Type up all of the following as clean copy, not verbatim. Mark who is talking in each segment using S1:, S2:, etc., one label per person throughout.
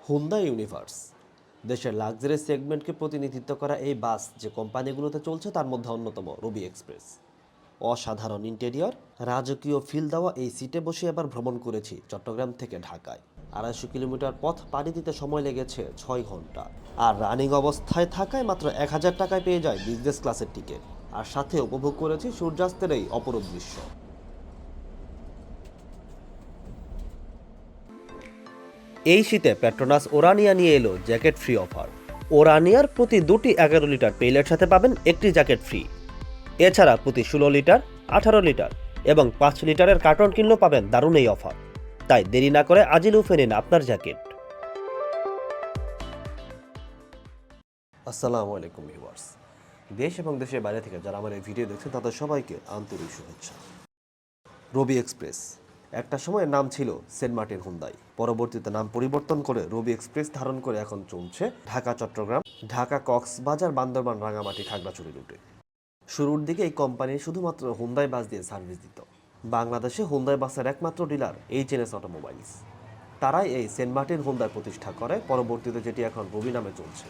S1: Honda universe দেশের luxury সেগমেন্টকে প্রতিনিধিত্ব করা এই বাস যে কোম্পানিগুলোতে চলছে তার মধ্যে অন্যতম রবি এক্সপ্রেস। অসাধারণ ইন্টেরিয়র, রাজকীয় ফিল দেওয়া এই সিটে বসে এবার ভ্রমণ করেছি চট্টগ্রাম থেকে ঢাকায়। 250 কিলোমিটার পথ পাড়ি দিতে সময় লেগেছে 6 ঘন্টা। আর রানিং অবস্থায় থাকায় মাত্র 1000 টাকায় পেয়ে যায় বিজনেস ক্লাসের টিকিট। আর সাথে উপভোগ করেছি সূর্যাস্তের এই অপরূপ দৃশ্য। এই শীতে পেট্রোনাস ওরানিয়া নিয়ে এলো জ্যাকেট ফ্রি অফার। ওরানিয়ার প্রতি 2টি 11 লিটার পেইলের সাথে পাবেন একটি জ্যাকেট ফ্রি। এছাড়া প্রতি 16 লিটার, 18 লিটার এবং 5 লিটারের কার্টন কিনলেও পাবেন দারুণ এই অফার। তাই দেরি না করে আজই লুফে নিন আপনার জ্যাকেট। আসসালামু আলাইকুম ভিউয়ার্স, দেশ এবং দেশের বাইরে থেকে যারা আমার এই ভিডিও দেখছেন তাদের সবাইকে আন্তরিক শুভেচ্ছা। রবি এক্সপ্রেস একটা সময় নাম ছিল সেন্ট মার্টিন হুন্দাই, পরবর্তীতে নাম পরিবর্তন করে রবি এক্সপ্রেস ধারণ করে এখন চলছে ঢাকা চট্টগ্রাম, ঢাকা কক্সবাজার, বান্দরবান, রাঙামাটি, খাগড়াছড়ি রুটে। শুরুর দিকে এই কোম্পানি শুধুমাত্র হুন্দাই বাস দিয়ে সার্ভিস দিত। বাংলাদেশে হুন্দাই বাসের একমাত্র ডিলার এইচএনএস অটোমোবাইলস। তারাই এই সেন্ট মার্টিন হুন্দাই প্রতিষ্ঠা করে, পরবর্তীতে যেটি এখন রবি নামে চলছে।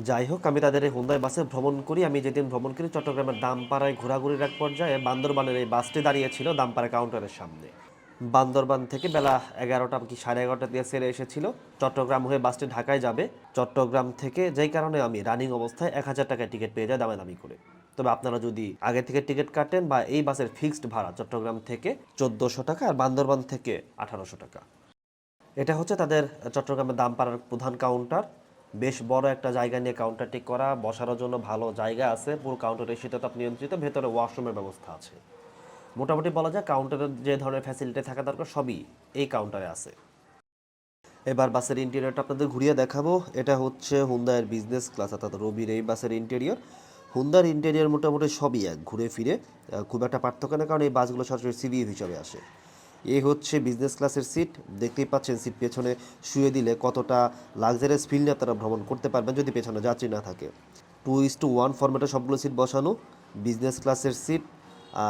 S1: যাই হোক, আমি তাদের এই হুন্দাই বাসে ভ্রমণ করি। আমি যেদিন ভ্রমণ করি চট্টগ্রামের দামপাড়ায় ঘোরাঘুরির এক পর্যায়ে বান্দরবানের এই বাসটি দাঁড়িয়েছিল দামপাড়া কাউন্টারের সামনে। বান্দরবান থেকে বেলা 11টা কি 11:30 দিয়ে ছেড়ে এসেছিল। চট্টগ্রাম হয়ে বাসটি ঢাকায় যাবে। চট্টগ্রাম থেকে যেই কারণে আমি রানিং অবস্থায় 1000 টাকায় টিকিট পেয়ে যাই দামাদামি করে। তবে আপনারা যদি আগে থেকে টিকিট কাটেন বা এই বাসের ফিক্সড ভাড়া চট্টগ্রাম থেকে 1400 টাকা আর বান্দরবান থেকে 1800 টাকা। এটা হচ্ছে তাদের চট্টগ্রামের দামপাড়ার প্রধান কাউন্টার। বেশ বড় একটা জায়গা নিয়ে কাউন্টারটি করা, বসার জন্য ভালো জায়গা আছে। পুরো কাউন্টারের শীতাতাপ নিয়ন্ত্রিত, ভেতরে ওয়াশরুমের ব্যবস্থা আছে। মোটামুটি বলা যায় কাউন্টারের যে ধরনের ফ্যাসিলিটি থাকা দরকার সবই এই কাউন্টারে আছে। এবার বাসের ইন্টেরিয়রটা আপনাদের ঘুরিয়ে দেখাবো। এটা হচ্ছে হুন্দাইয়ের বিজনেস ক্লাস, অর্থাৎ রবির এই বাসের ইন্টেরিয়র। হুন্দার ইন্টেরিয়র মোটামুটি সবই এক, ঘুরে ফিরে খুব একটা পার্থক্য না, কারণ এই বাসগুলো সরাসরি সিভিএফ হিসাবে আসে। এই হচ্ছে বিজনেস ক্লাসের সিট। দেখতেই পাচ্ছেন সিট পেছনে শুয়ে দিলে কতটা লাক্সারিয়াস ফিল নিয়ে আপনারা ভ্রমণ করতে পারবেন যদি পেছনে যাত্রী না থাকে। 2:1 ফরম্যাটে সবগুলো সিট বসানো বিজনেস ক্লাসের সিট।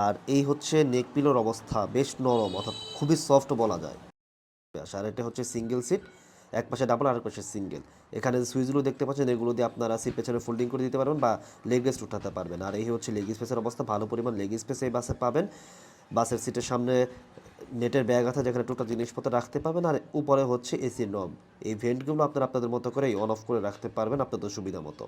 S1: আর এই হচ্ছে নেক পিলোর অবস্থা, বেশ নরম, অর্থাৎ খুবই সফট বলা যায়। আর এটা হচ্ছে সিঙ্গেল সিট, এক পাশে ডাবল আর এক পাশে সিঙ্গেল। এখানে যে সুইচগুলো দেখতে পাচ্ছেন এগুলো দিয়ে আপনারা সিট পেছনে ফোল্ডিং করে দিতে পারবেন বা লেগ রেস্ট উঠাতে পারবেন। আর এই হচ্ছে লেগ স্পেসের অবস্থা, ভালো পরিমাণ লেগ স্পেস এই বাসে পাবেন। বাসের সিটের সামনে নেটের ব্যাগ আছে যেখানে টোটাল জিনিসপত্র রাখতে পারবেন। আর উপরে হচ্ছে এসি নব। এই ভেন্টগুলো আপনারা আপনাদের মতো করেই অন অফ করে রাখতে পারবেন আপনাদের সুবিধা মতো।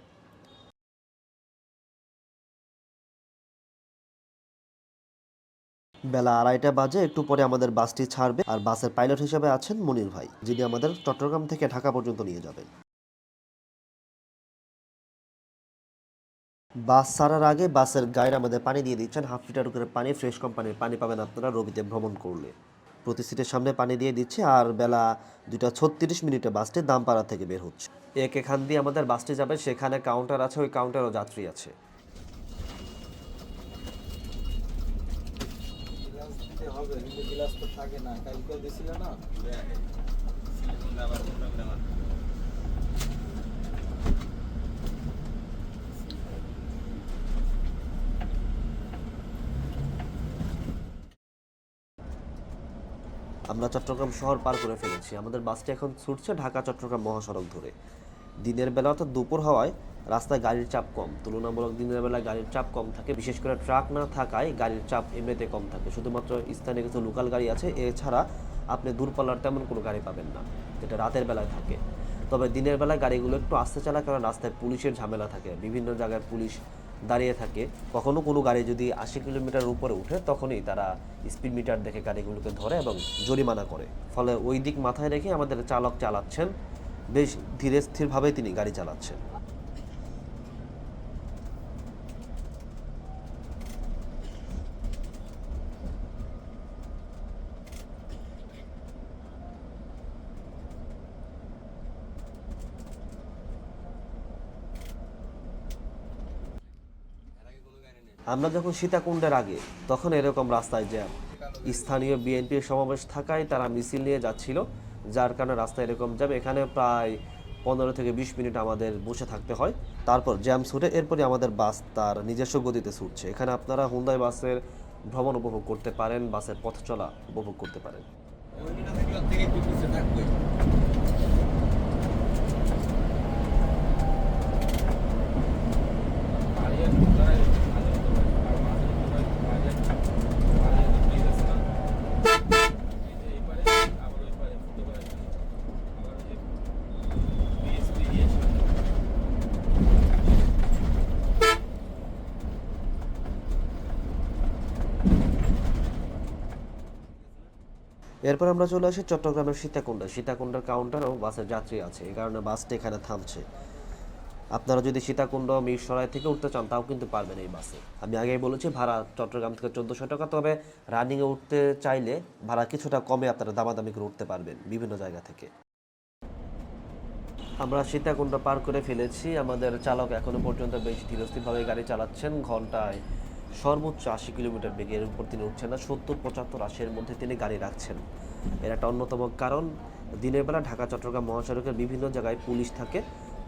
S1: বেলা 2:30 বাজে, একটু পরে আমাদের বাসটি ছাড়বে। আর বাসের পাইলট হিসেবে আছেন মনির ভাই, যিনি আমাদের চট্টগ্রাম থেকে ঢাকা পর্যন্ত নিয়ে যাবেন। বাস ছাড়ার আগে বাসের গাইড আমাদের পানি দিয়ে দিচ্ছেন, 1/2 লিটার করে পানি, ফ্রেশ কোম্পানির পানি পাবেন আপনারা রবিতে ভ্রমণ করলে। প্রতি সিটের সামনে পানি দিয়ে দিচ্ছে। আর বেলা 2:36 বাসটি দামপাড়া থেকে বের হচ্ছে। এখান দিয়ে আমাদের বাসটি যাবে, সেখানে কাউন্টার আছে, ওই কাউন্টারও যাত্রী আছে।
S2: হবে কিন্তু গ্লাস তো থাকে না, কালকেও দিছিল না।
S1: আমরা চট্টগ্রাম শহর পার করে ফেলেছি। আমাদের বাসটি এখন ছুটছে ঢাকা চট্টগ্রাম মহাসড়ক ধরে। দিনের বেলা অর্থাৎ দুপুর হওয়ায় রাস্তায় গাড়ির চাপ কম, তুলনামূলক দিনের বেলায় গাড়ির চাপ কম থাকে। বিশেষ করে ট্রাক না থাকায় গাড়ির চাপ এমনিতে কম থাকে। শুধুমাত্র স্থানীয় কিছু লোকাল গাড়ি আছে, এছাড়া আপনি দূরপাল্লার তেমন কোনো গাড়ি পাবেন না, যেটা রাতের বেলায় থাকে। তবে দিনের বেলায় গাড়িগুলো একটু আস্তে চালায়, কারণ রাস্তায় পুলিশের ঝামেলা থাকে, বিভিন্ন জায়গায় পুলিশ দাঁড়িয়ে থাকে। কখনো কোনো গাড়ি যদি 80 কিলোমিটার উপরে উঠে তখনই তারা স্পিড মিটার দেখে গাড়িগুলোকে ধরে এবং জরিমানা করে। ফলে ওই দিক মাথায় রেখে আমাদের চালক চালাচ্ছেন, বেশ ধীরে স্থিরভাবে তিনি গাড়ি চালাচ্ছেন। আমরা যখন সীতাকুণ্ডের আগে তখন এরকম রাস্তায় জ্যাম। স্থানীয় বিএনপির সমাবেশ থাকায় তারা মিছিল নিয়ে যাচ্ছিল, যার কারণে রাস্তায় এরকম জ্যাম। এখানে প্রায় 15 থেকে 20 মিনিট আমাদের বসে থাকতে হয়। তারপর জ্যাম ছুটে এরপরে আমাদের বাস তার নিজস্ব গতিতে ছুটছে। এখানে আপনারা হুন্দাই বাসের ভ্রমণ উপভোগ করতে পারেন, বাসের পথ চলা উপভোগ করতে পারেন।
S3: ওইটা থেকে থেকে একটু পিছিয়ে থাকবে।
S1: এরপর আমরা চলে আসি চট্টগ্রামের সীতাকুণ্ডা। সীতাকুণ্ডার কাউন্টার ও বাসের যাত্রী আছে, এই কারণে বাসটা এখানে থামছে। আপনারা যদি সীতাকুণ্ড মিরসরাই থেকে উঠতে চান তাও কিন্তু পারবেন এই বাসে। আমি আগেই বলেছি ভাড়া চট্টগ্রাম থেকে 1400 টাকা, তবে রানিংয়ে উঠতে চাইলে ভাড়া কিছুটা কমে আপনারা দামাদামি করে উঠতে পারবেন বিভিন্ন জায়গা থেকে। আমরা সীতাকুণ্ড পার করে ফেলেছি। আমাদের চালক এখনো পর্যন্ত বেশ ধীরস্থিরভাবে গাড়ি চালাচ্ছেন, ঘন্টায় সর্বোচ্চ 80 কিলোমিটার বেগের উপর তিনি উঠছেন না। 70, 75, 80-এর মধ্যে তিনি গাড়ি রাখছেন। এর একটা অন্যতম কারণ, দিনের বেলা ঢাকা চট্টগ্রাম মহাসড়কের বিভিন্ন জায়গায় পুলিশ থাকে,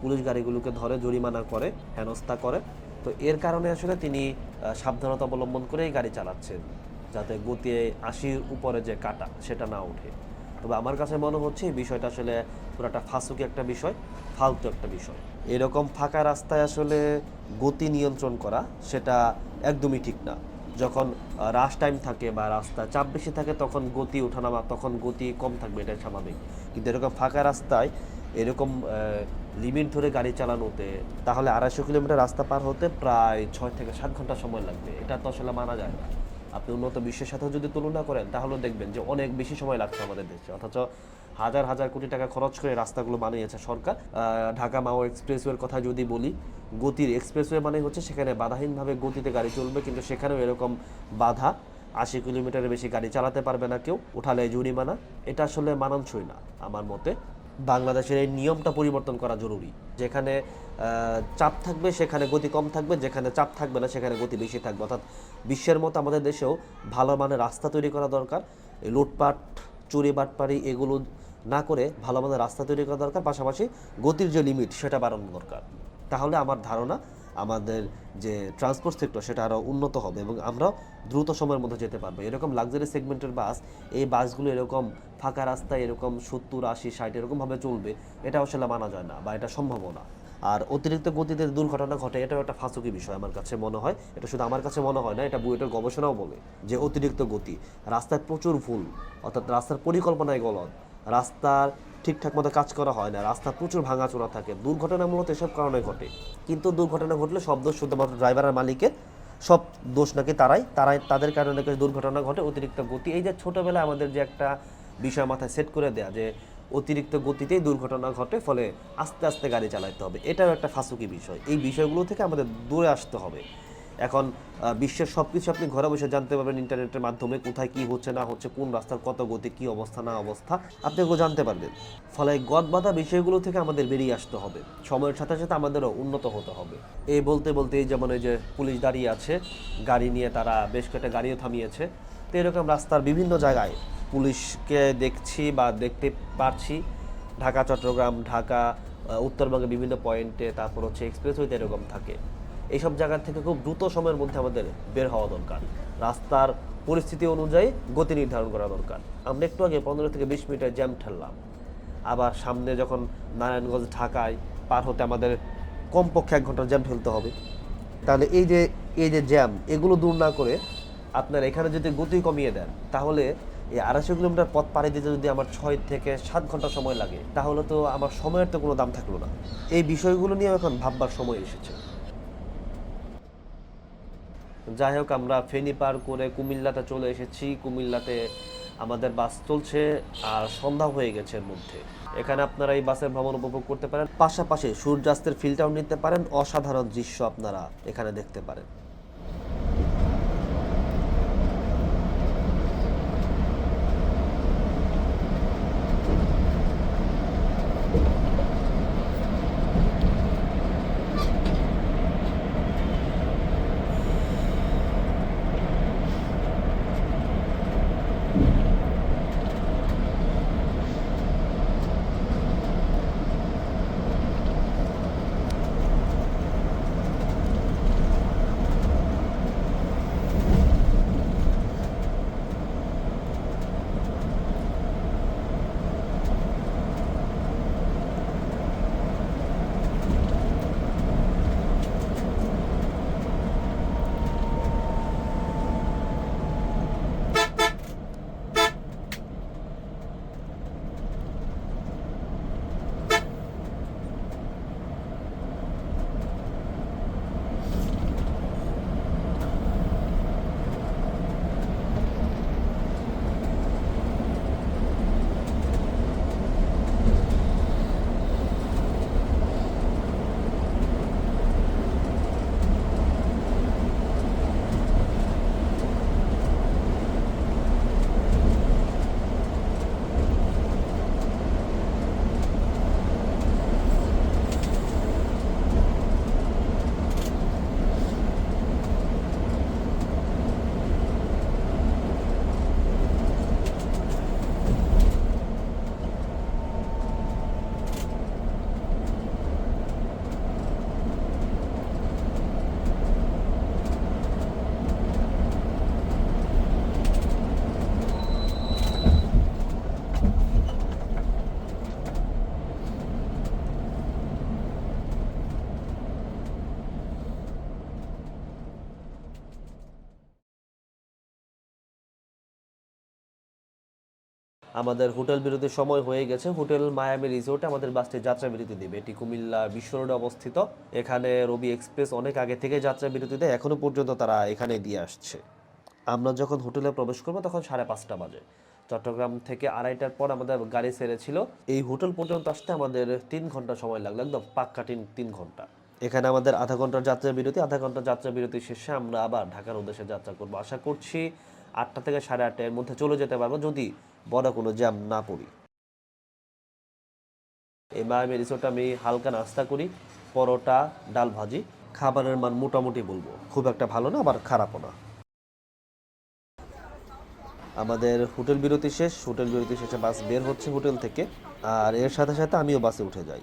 S1: পুলিশ গাড়িগুলোকে ধরে জরিমানা করে, হেনস্থা করে। তো এর কারণে আসলে তিনি সাবধানতা অবলম্বন করেই গাড়ি চালাচ্ছেন, যাতে গতি 80-র উপরে যে কাটা সেটা না ওঠে। তবে আমার কাছে মনে হচ্ছে এই বিষয়টা আসলে পুরোটা ফাঁসুকি একটা বিষয়, ফালতু একটা বিষয়। এরকম ফাঁকা রাস্তায় আসলে গতি নিয়ন্ত্রণ করা সেটা একদমই ঠিক না। যখন রাশ টাইম থাকে বা রাস্তায় চাপ বেশি থাকে তখন গতি ওঠানামা, তখন গতি কম থাকবে, এটাই স্বাভাবিক। কিন্তু এরকম ফাঁকা রাস্তায় এরকম লিমিট ধরে গাড়ি চালানোতে তাহলে 250 কিলোমিটার রাস্তা পার হতে প্রায় 6 থেকে 7 ঘন্টা সময় লাগবে। এটা তো আসলে মানা যায় না। আপনি উন্নত বিশ্বের সাথেও যদি তুলনা করেন তাহলে দেখবেন যে অনেক বেশি সময় লাগছে আমাদের দেশে, অথচ হাজার হাজার কোটি টাকা খরচ করে রাস্তাগুলো বানিয়েছে সরকার। ঢাকা মাও এক্সপ্রেসওয়ের কথা যদি বলি, গতির এক্সপ্রেসওয়ে মানে হচ্ছে সেখানে বাধাহীনভাবে গতিতে গাড়ি চলবে, কিন্তু সেখানেও এরকম বাধা, 80 কিলোমিটারের বেশি গাড়ি চালাতে পারবে না কেউ, উঠালে জরিমানা। এটা আসলে মানানসই না আমার মতে। বাংলাদেশের এই নিয়মটা পরিবর্তন করা জরুরি। যেখানে চাপ থাকবে সেখানে গতি কম থাকবে, যেখানে চাপ থাকবে না সেখানে গতি বেশি থাকবে। অর্থাৎ বিশ্বের মতো আমাদের দেশেও ভালো মানের রাস্তা তৈরি করা দরকার। এই লুটপাট, চুরি বাটপারি এগুলো না করে ভালো মানের রাস্তা তৈরি করা দরকার, পাশাপাশি গতির যে লিমিট সেটা বাড়ানো দরকার। তাহলে আমার ধারণা আমাদের যে ট্রান্সপোর্ট সেক্টর সেটা আরও উন্নত হবে এবং আমরা দ্রুত সময়ের মধ্যে যেতে পারবো। এরকম লাক্সারি সেগমেন্টের বাস, এই বাসগুলো এরকম ফাঁকা রাস্তায় এরকম 70, 80, 60 এরকমভাবে চলবে, এটা আসলে মানা যায় না বা এটা সম্ভবও না। আর অতিরিক্ত গতিতে দুর্ঘটনা ঘটে, এটাও একটা ফাঁসুকি বিষয় আমার কাছে মনে হয়। এটা শুধু আমার কাছে মনে হয় না, এটা বুয়েটের গবেষণাও বলে যে অতিরিক্ত গতি, রাস্তায় প্রচুর ভুল, অর্থাৎ রাস্তার পরিকল্পনায় গলদ, রাস্তার ঠিকঠাক মতো কাজ করা হয় না, রাস্তা প্রচুর ভাঙাচোরা থাকে। দুর্ঘটনা মূলত এসব কারণে ঘটে। কিন্তু দুর্ঘটনা ঘটলে সব দোষ শুধুমাত্র ড্রাইভার আর মালিকের, সব দোষ নাকি তাদের কারণে নাকি দুর্ঘটনা ঘটে। অতিরিক্ত গতি, এই যে ছোটোবেলায় আমাদের যে একটা বিষয় মাথায় সেট করে দেয়া যে অতিরিক্ত গতিতেই দুর্ঘটনা ঘটে, ফলে আস্তে আস্তে গাড়ি চালাতে হবে, এটাও একটা ফাঁসুকি বিষয়। এই বিষয়গুলো থেকে আমাদের দূরে আসতে হবে। এখন বিশ্বের সব কিছু আপনি ঘরে বসে জানতে পারবেন ইন্টারনেটের মাধ্যমে, কোথায় কী হচ্ছে না হচ্ছে, কোন রাস্তার কত গতি, কী অবস্থা না অবস্থা, আপনি এগুলো জানতে পারবেন। ফলে গদবাঁধা বিষয়গুলো থেকে আমাদের বেরিয়ে আসতে হবে, সময়ের সাথে সাথে আমাদেরও উন্নত হতে হবে। এই বলতে বলতে এই যেমন এই যে পুলিশ দাঁড়িয়ে আছে, গাড়ি নিয়ে তারা বেশ কয়েকটা গাড়িও থামিয়েছে। তো এরকম রাস্তার বিভিন্ন জায়গায় পুলিশকে দেখছি বা দেখতে পারছি, ঢাকা চট্টগ্রাম, ঢাকা উত্তরবঙ্গের বিভিন্ন পয়েন্টে, তারপর হচ্ছে এক্সপ্রেসওয়েতে এরকম থাকে। এইসব জায়গা থেকে খুব দ্রুত সময়ের মধ্যে আমাদের বের হওয়া দরকার। রাস্তার পরিস্থিতি অনুযায়ী গতি নির্ধারণ করা দরকার। আমরা একটু আগে 15 থেকে 20 মিনিটের জ্যাম ঠেললাম, আবার সামনে যখন নারায়ণগঞ্জ ঢাকায় পার হতে আমাদের কমপক্ষে 1 ঘন্টার জ্যাম ঠেলতে হবে। তাহলে এই যে জ্যাম, এগুলো দূর না করে আপনার এখানে যদি গতি কমিয়ে দেন, তাহলে এই 250 কিলোমিটার পথ পাড়ি দিতে যদি আমার 6 থেকে 7 ঘন্টা সময় লাগে, তাহলে তো আমার সময়ের তো কোনো দাম থাকলো না। এই বিষয়গুলো নিয়ে এখন ভাববার সময় এসেছে। যাই হোক, আমরা ফেনী পার করে কুমিল্লাতে চলে এসেছি। কুমিল্লাতে আমাদের বাস চলছে আর সন্ধ্যা হয়ে গেছে এর মধ্যে। এখানে আপনারা এই বাসের ভ্রমণ উপভোগ করতে পারেন, পাশাপাশি সূর্যাস্তের ফিলটাও নিতে পারেন। অসাধারণ দৃশ্য আপনারা এখানে দেখতে পারেন। আমাদের হোটেল বিরতির সময় হয়ে গেছে। হোটেল মায়ামি রিসোর্টে আমাদের বাসটি যাত্রা বিরতি দেবে। এটি কুমিল্লা বিশ্ব রোডে অবস্থিত। এখানে রবি এক্সপ্রেস অনেক আগে থেকে যাত্রা বিরতি দেয়, এখনো পর্যন্ত তারা এখানে দিয়ে আসছে। আমরা যখন হোটেলে প্রবেশ করবো তখন 5:30 বাজে। চট্টগ্রাম থেকে 2:30টার পর আমাদের গাড়ি ছেড়েছিল। এই হোটেল পর্যন্ত আসতে আমাদের 3 ঘন্টা সময় লাগলো, একদম পাক্কা 3 ঘন্টা। এখানে আমাদের আধা ঘন্টার যাত্রা বিরতি। আধা ঘন্টার যাত্রা বিরতি শেষে আমরা আবার ঢাকার উদ্দেশ্যে যাত্রা করবো। আশা করছি 8টা থেকে 8:30 এর মধ্যে চলে যেতে পারবো, যদি বড় কোনো জ্যাম না পড়ি। এই মায়ামি রিসোর্টে আমি হালকা নাস্তা করি, পরোটা, ডাল ভাজি। খাবারের মান মোটামুটি বলবো, খুব একটা ভালো না আবার খারাপও না। আমাদের হোটেল বিরতি শেষ। হোটেল বিরতি শেষে বাস বের হচ্ছে হোটেল থেকে, আর এর সাথে সাথে আমিও বাসে উঠে যাই।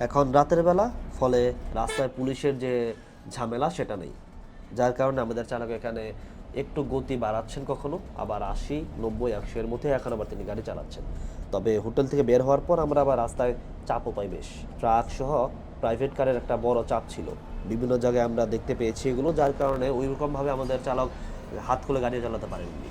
S1: এখন রাতের বেলা, ফলে রাস্তায় পুলিশের যে ঝামেলা সেটা নেই, যার কারণে আমাদের চালক এখানে একটু গতি বাড়াচ্ছেন, কখনো আবার 80, 90, 100 এর মধ্যে এখন আবার তিনি গাড়ি চালাচ্ছেন। তবে হোটেল থেকে বের হওয়ার পর আমরা আবার রাস্তায় চাপও পাই বেশ। ট্রাক সহ প্রাইভেট কারের একটা বড় চাপ ছিল, বিভিন্ন জায়গায় আমরা দেখতে পেয়েছি এগুলো, যার কারণে ওই রকমভাবে আমাদের চালক হাত খুলে গাড়ি চালাতে পারেননি।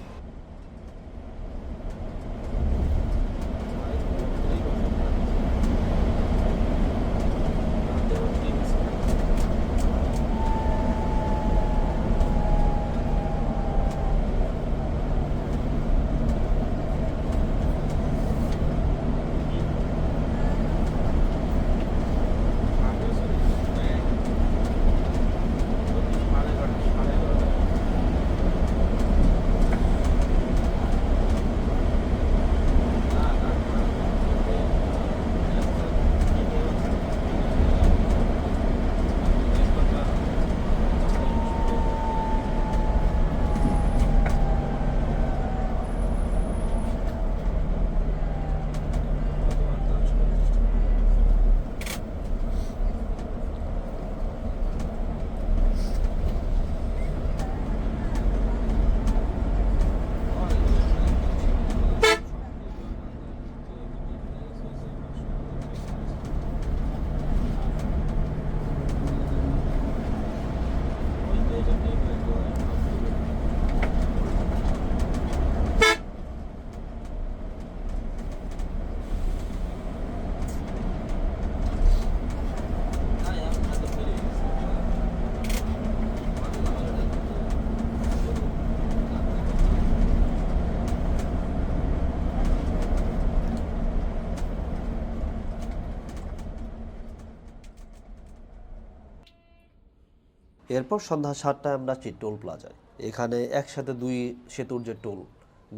S1: এরপর সন্ধ্যা 7টায় আমরা আছি টোল প্লাজায়। এখানে একসাথে 2 সেতুর যে টোল,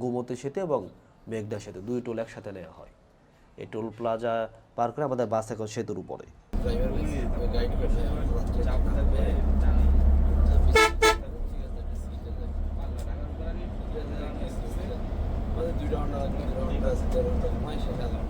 S1: গোমতী সেতু এবং মেঘনা সেতু, 2 টোল একসাথে নেওয়া হয়। এই টোল প্লাজা পার করে আমাদের বাস এখন সেতুর উপরে।
S2: গাইড করবে চাপ থাকবে দুইটা ঘন্টা ঘুমাই শেষ আলাম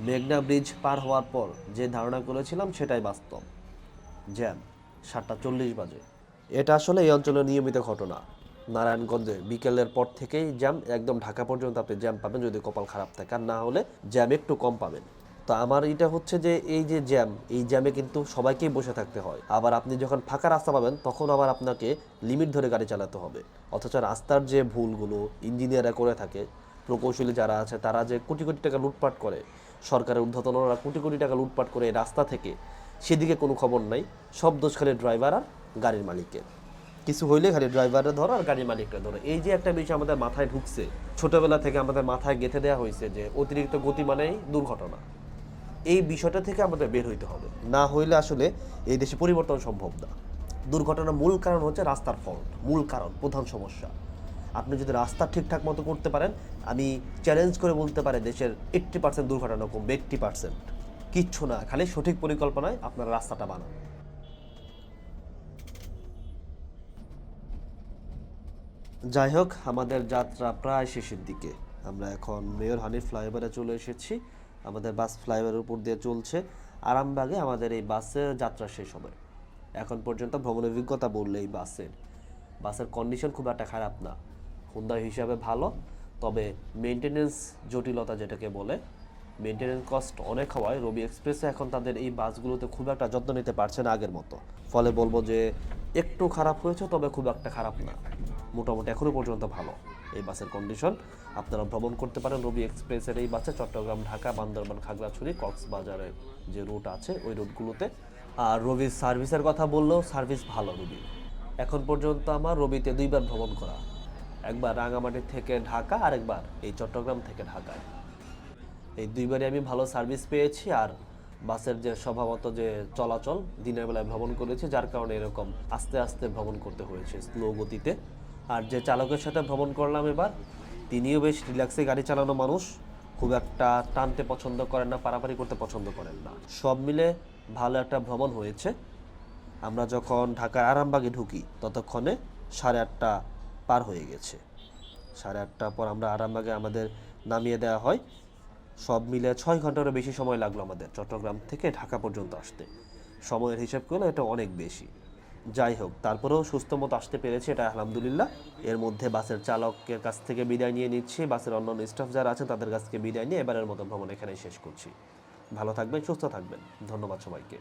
S1: মেঘনা ব্রিজ পার হওয়ার পর যে ধারণা করেছিলাম সেটাই বাস্তব। জ্যাম 7:40 বাজে। এটা আসলে এই অঞ্চলের নিয়মিত ঘটনা। নারায়ণগঞ্জে বিকেলের পর থেকেই জ্যাম, একদম ঢাকা পর্যন্ত আপনি জ্যাম পাবেন যদি কপাল খারাপ থাকে, আর না হলে জ্যাম একটু কম পাবেন। তো আমার এটা হচ্ছে যে এই যে জ্যাম, এই জ্যামে কিন্তু সবাইকেই বসে থাকতে হয়। আবার আপনি যখন ফাঁকা রাস্তা পাবেন তখন আবার আপনাকে লিমিট ধরে গাড়ি চালাতে হবে। অথচ রাস্তার যে ভুলগুলো ইঞ্জিনিয়াররা করে থাকে, প্রকৌশলী যারা আছে তারা যে কোটি কোটি টাকা লুটপাট করে, সরকারের ঊর্ধ্বতনরা কোটি কোটি টাকা লুটপাট করে এই রাস্তা থেকে সেদিকে কোনো খবর নাই। সব দোষ খালি ড্রাইভার আর গাড়ির মালিকের। কিছু হইলে খালি ড্রাইভারে ধরো আর গাড়ির মালিকরা ধরো। এই যে একটা বিষয় আমাদের মাথায় ঢুকছে, ছোটবেলা থেকে আমাদের মাথায় গেঁথে দেওয়া হয়েছে যে অতিরিক্ত গতি মানেই দুর্ঘটনা। এই বিষয়টা থেকে আমাদের বের হইতে হবে, না হইলে আসলে এই দেশে পরিবর্তন সম্ভব না। দুর্ঘটনার মূল কারণ হচ্ছে রাস্তার ফল্ট, মূল কারণ, প্রধান সমস্যা। আপনি যদি রাস্তা ঠিকঠাক মতো করতে পারেন, আমি চ্যালেঞ্জ করে বলতে পারি দেশের 80% দুর্ঘটনা কমবে। 80% কিচ্ছু না, খালি সঠিক পরিকল্পনায় আপনার রাস্তাটা বানান। যাই হোক, আমাদের যাত্রা প্রায় শেষের দিকে। আমরা এখন মেয়র হানিফ ফ্লাইওভারে চলে এসেছি। আমাদের বাস ফ্লাইওভারের উপর দিয়ে চলছে। আরামবাগে আমাদের এই বাসের যাত্রা শেষ হবে। এখন পর্যন্ত ভ্রমণ অভিজ্ঞতা বললে এই বাসের কন্ডিশন খুব একটা খারাপ না, হুন্ডা হিসাবে ভালো। তবে মেনটেনেন্স জটিলতা যেটাকে বলে, মেনটেনেন্স কস্ট অনেক হওয়ায় রবি এক্সপ্রেসে এখন তাদের এই বাসগুলোতে খুব একটা যত্ন নিতে পারছে না আগের মতো। ফলে বলবো যে একটু খারাপ হয়েছে, তবে খুব একটা খারাপ না, মোটামুটি এখনও পর্যন্ত ভালো এই বাসের কন্ডিশন। আপনারা ভ্রমণ করতে পারেন রবি এক্সপ্রেসের এই বাসে চট্টগ্রাম, ঢাকা, বান্দরবান, খাগড়াছড়ি, কক্সবাজারের যে রুট আছে ওই রুটগুলোতে। আর রবির সার্ভিসের কথা বললেও সার্ভিস ভালো রবির। এখন পর্যন্ত আমার রবিতে 2বার ভ্রমণ করা, একবার রাঙামাটি থেকে ঢাকা, আর একবার এই চট্টগ্রাম থেকে ঢাকায়। এই 2বারই আমি ভালো সার্ভিস পেয়েছি। আর বাসের যে স্বভাবত যে চলাচল, দিনের বেলায় ভ্রমণ করেছি, যার কারণে এরকম আস্তে আস্তে ভ্রমণ করতে হয়েছে, স্লো গতিতে। আর যে চালকের সাথে ভ্রমণ করলাম এবার, তিনিও বেশ রিল্যাক্সে গাড়ি চালানো মানুষ, খুব একটা টানতে পছন্দ করেন না, পারাপারি করতে পছন্দ করেন না। সব মিলে ভালো একটা ভ্রমণ হয়েছে। আমরা যখন ঢাকার আরামবাগে ঢুকি ততক্ষণে 8:30 পার হয়ে গেছে। 8:30 পর আমরা আরামবাগে আমাদের নামিয়ে দেওয়া হয়। সব মিলে 6 ঘন্টারও বেশি সময় লাগলো আমাদের চট্টগ্রাম থেকে ঢাকা পর্যন্ত আসতে। সময়ের হিসাব করলে এটা অনেক বেশি। যাই হোক, তারপরেও সুস্থ মতো আসতে পেরেছি, এটা আলহামদুলিল্লাহ। এর মধ্যে বাসের চালকের কাছ থেকে বিদায় নিয়ে নিচ্ছি, বাসের অন্যান্য স্টাফ যারা আছেন তাদের কাছ থেকে বিদায় নিয়ে এবারের মতো ভ্রমণ এখানেই শেষ করছি। ভালো থাকবেন, সুস্থ থাকবেন, ধন্যবাদ সবাইকে।